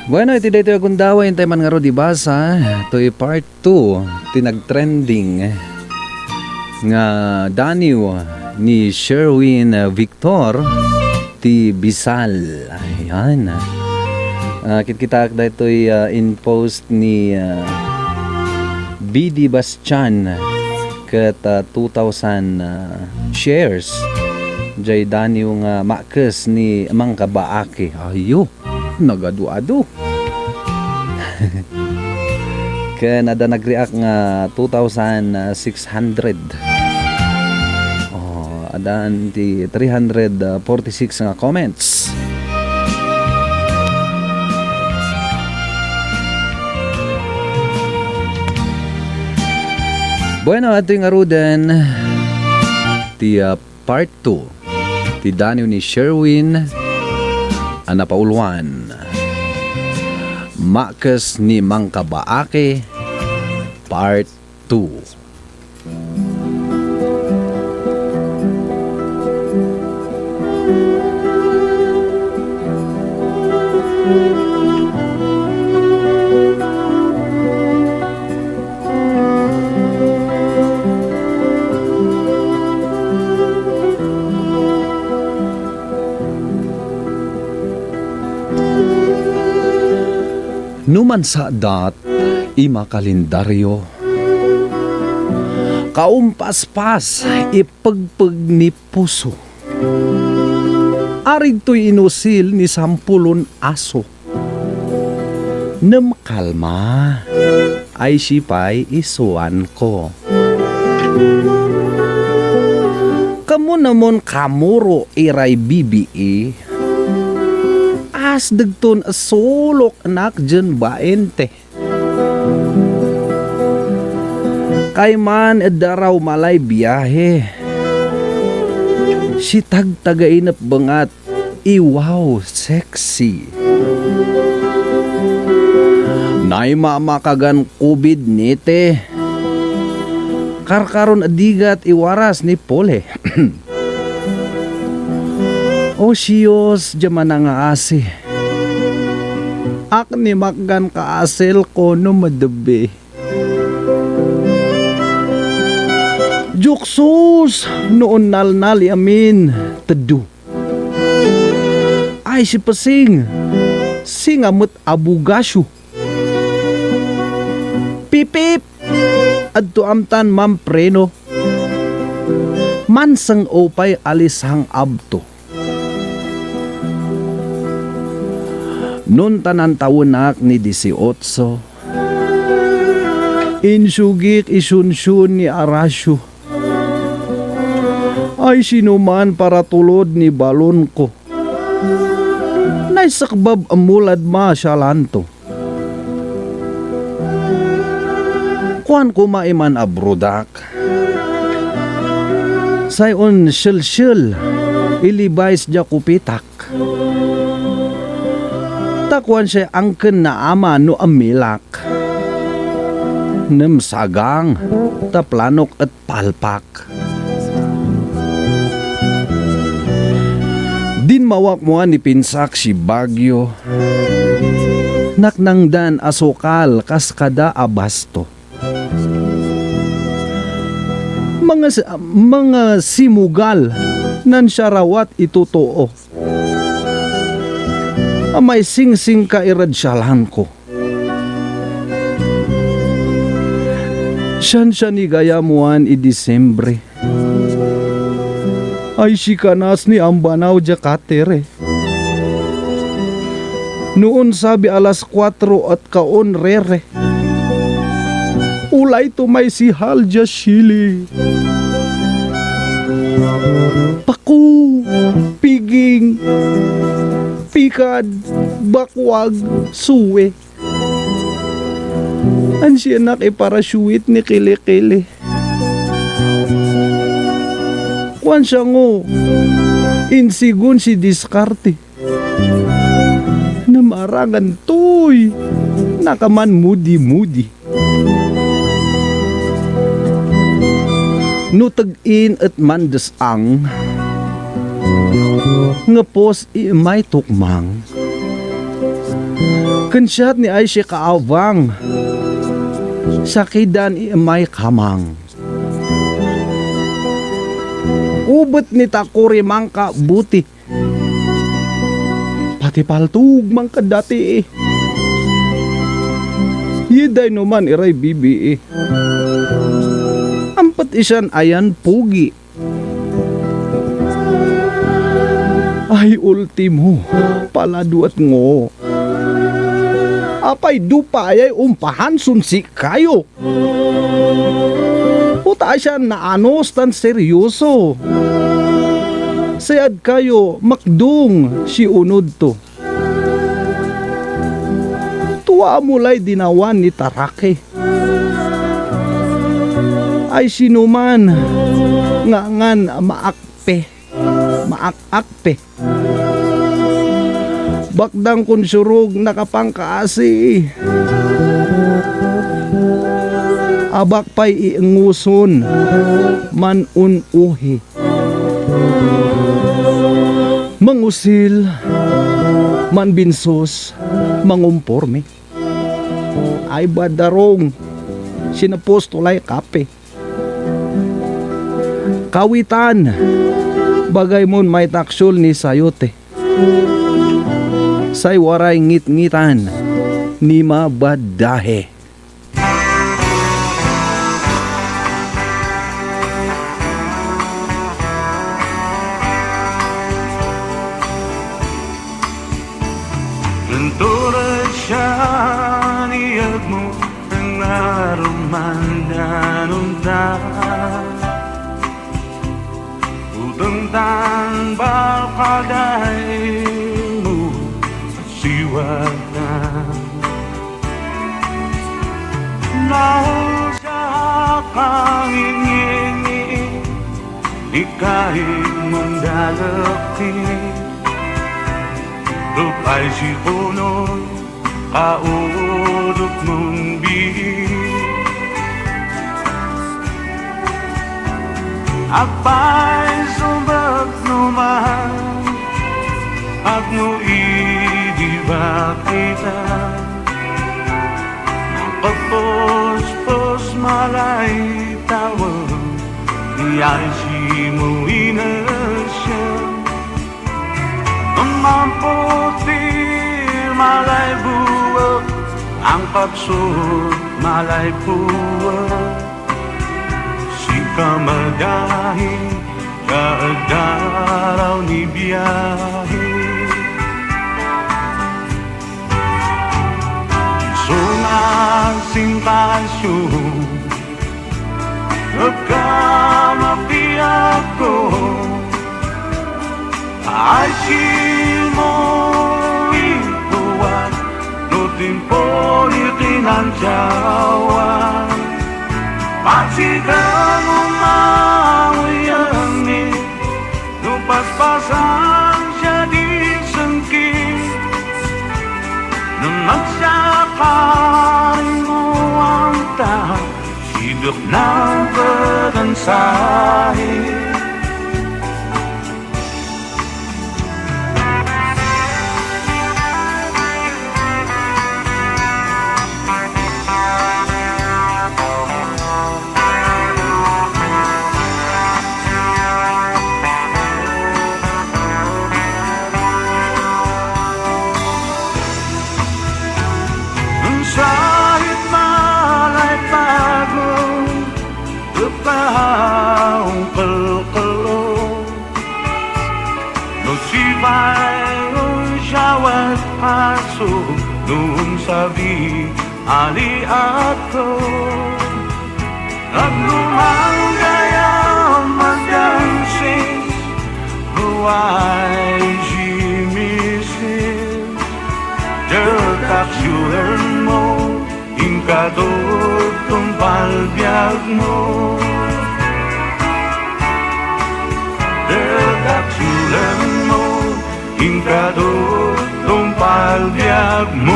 Bueno, iti dito akong dawa yung man nga ro dibasa. Ito yung part 2. Tinag-trending nga DANIW ni Sherwin Victor ti Bisal. Ayan. Kita dito in post ni BD Bastian kat 2,000 shares. Jay DANIW nga makas ni Mang Kabaake. Ayo. Nagadu-adu. Kaya nada nag-react nga 2,600. Oh, adan ti 346 nga comments. Bueno, ato yung arudan ti part 2 ti DANIW ni Sherwin Anapauluan Makas ni Mang Kabaake Part 2. Numan sa dat, ima kalendaryo. Kaumpas-pas, ipagpag ni puso. Arig to'y inusil ni 10 aso. Namkalma, ay sipay isuan ko. Kamu namon kamuro iray bibi as dagton asolok anak dyan baente. Kay man edaraw malay biyahe. Si tagtagainap bangat iwaw sexy. Nay mamakagan kubid nite. Karkaron adigat iwaras ni pole. O siyos jaman nga asi. Ak ni makgan kaasel ko no madabi. Juksus noon nalnal yamin tedu. Ay si pasing singamot abugasyo. Pipip adto amtan mampreno. Mansang opay alisang abto. Nun tanan tawanak ni 18. Insugik isunsun ni Arasyo. Ay sinuman para tulod ni balon ko. Naisakbab amulad masyalanto. Kuan ko maiman abrodak. Sayon syil-syil ilibais dya kupitak. Takwan siya angken na ama no amilak. Nemsagang taplanok at palpak. Din mawak mo ni pinsak si Bagyo. Naknangdan asokal kaskada abasto. Mga simugal nan syarawat itutoo. Amay sing-sing ka iradsyalan ko. Siya ni gayamuan i Disembre. Ay si kanas ni ambanaw jakatere. Noon sabi alas 4 at kaon rere. Ulay tumay si Halja Shili. Paku, piging, pikad, bakwag, suwe. Ansi anak iparasyuit ni kili-kili. Kwan siya ngo, insigun si diskarte. Namarangan to'y, nakaman mudi-mudi. Nutag-in at mandasang, nga pos may tukmang. Kansyat ni ay siya kaawang. Sakidan may kamang. Ubot ni takuri mangka buti. Pati paltug mangka dati eh. Yiday naman iray bibi eh. Ampat isan ayan pugi. Ay ultimo, paladuat ngo. Apay dupa ay umpahan sunsi kayo. Puta siya na anos tan seryoso. Sayad kayo makdung si unod to. Tuwa mulay dinawan ni Tarake. Ay sinuman nga ngan maakakpe. Bakdang kunsurog nakapangkaasi. Abak pa'y iinguson manunuhi. Mangusil, manbinsos, mangumporme. Ay badarong sinapostolay kape. Kawitan, bagay mon may taksyol ni sayote. Say waray ngit-ngitan, ni mabadahe. Tulad siya niyag mo ang arumandanuntan Udang-tan balkaday mo at siwag na Nahul sa kangingin di kahit mong dalakit Rupay si Puno, kaudok mong bihig Apay sumbag naman, at no idiba kita Pagpos-pos malay tawag, iyay si mo inasya Mamputi malay buwag Ang pagsud malay buwag Si kamadahi kaagdaraw ni biyahe Sungasing pasyon Nagkamapiyag ko Ay mo ikuan Nutin po itinantyawan Pasigang umawayangin Nupaspasan siya di sangkin Nung magsakarin mo ang tao Hidok ng pagkansahin Kahit malay pagod Lupaong kalkalong Nusibay ang siyawat paso Noong sabi ali ato Naglumang gaya magdansing Huwag simisin Dekaksyulan mo Ingkadot tong palbiag mo Dekaksyulan mo Ingkadot tong palbiag mo